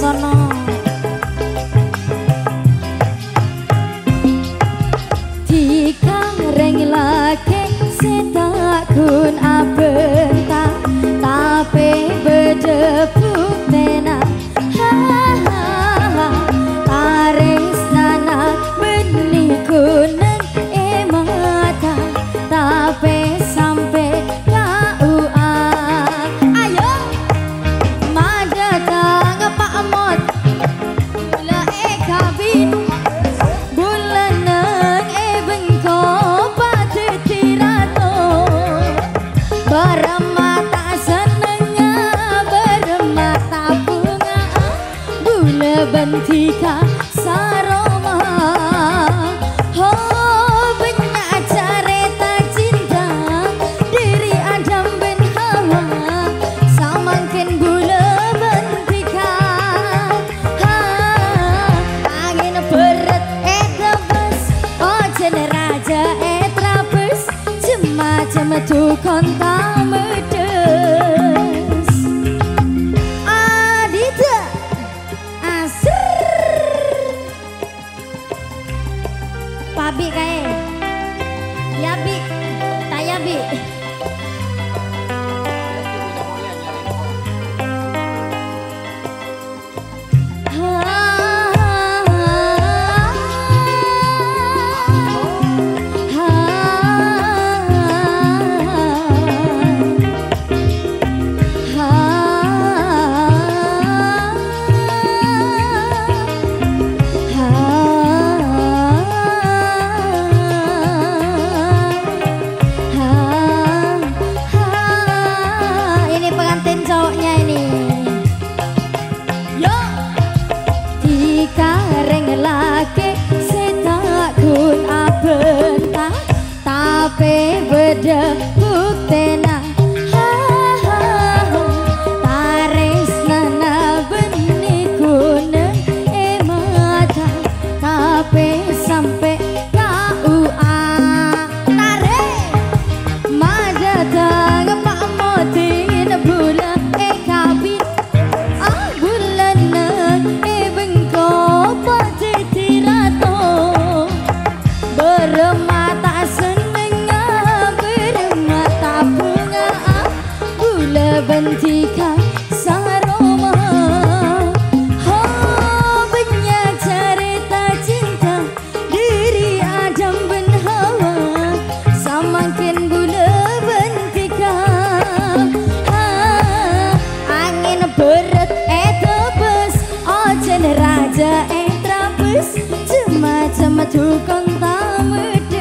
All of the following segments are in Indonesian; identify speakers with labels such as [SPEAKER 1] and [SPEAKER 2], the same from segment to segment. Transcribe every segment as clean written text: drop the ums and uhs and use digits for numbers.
[SPEAKER 1] sono. Dikareng lagi setakun abenta tapi bedebuk tena taring sana benih kuning emata tapi sampai kau ayo madatang Pak Mod la kabin bulan nang bengko pati tirato bermata senengnya bermata bunga bule bentika saroma oh banyak cerita cinta diri Adam bin Hawa samakin bule bentika angin berat tebas oh jen raja trapes cema-cema tu konta medes adita asr pabi kae ya bi taya bi ini pengantin cowoknya ini. Yo dikareng lagi setakun abenta tapi beda buktena taris nana benih kuning emata tapi sampai kau tarik madatang Pak Modin bulan kabin bulan nang bengko pati tirato bermata senengnya bermata bunga bula bentika saroma oh banyak cerita cinta diri Adam bin Hawa samakin bula bentika angin berat tebas oh jen raja trapes cema-cema tukang tamedes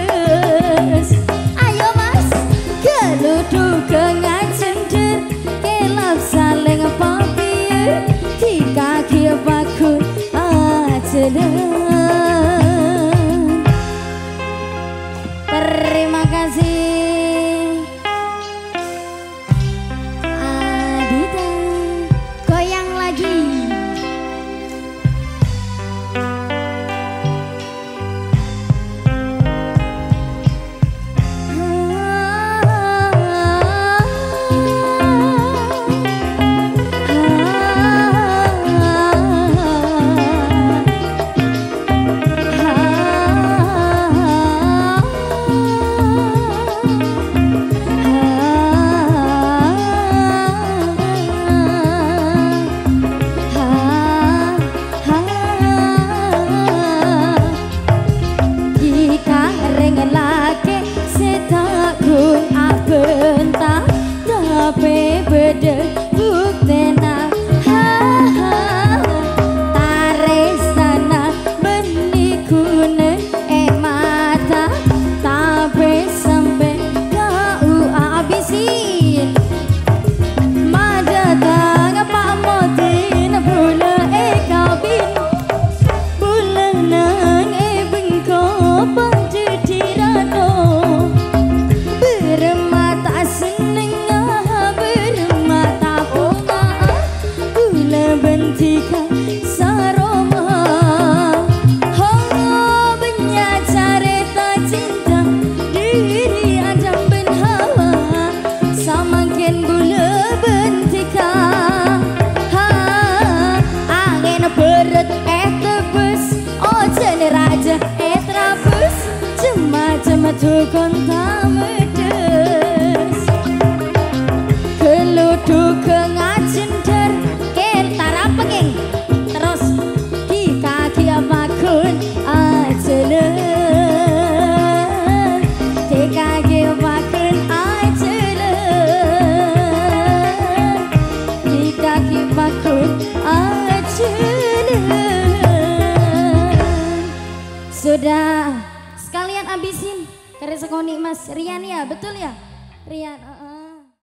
[SPEAKER 1] ayo mas geluduk ngajender kelap saling papier di kaki bakun ajedan. Terima kasih Adita goyang lagi. dukun tamedes geluduk ngajender kel tarapenging terus di kaki makun ajene di kaki makun ajene di kaki makun ajene. Sudah sekalian abisin karena sekoni Mas Rian ya, betul ya Rian.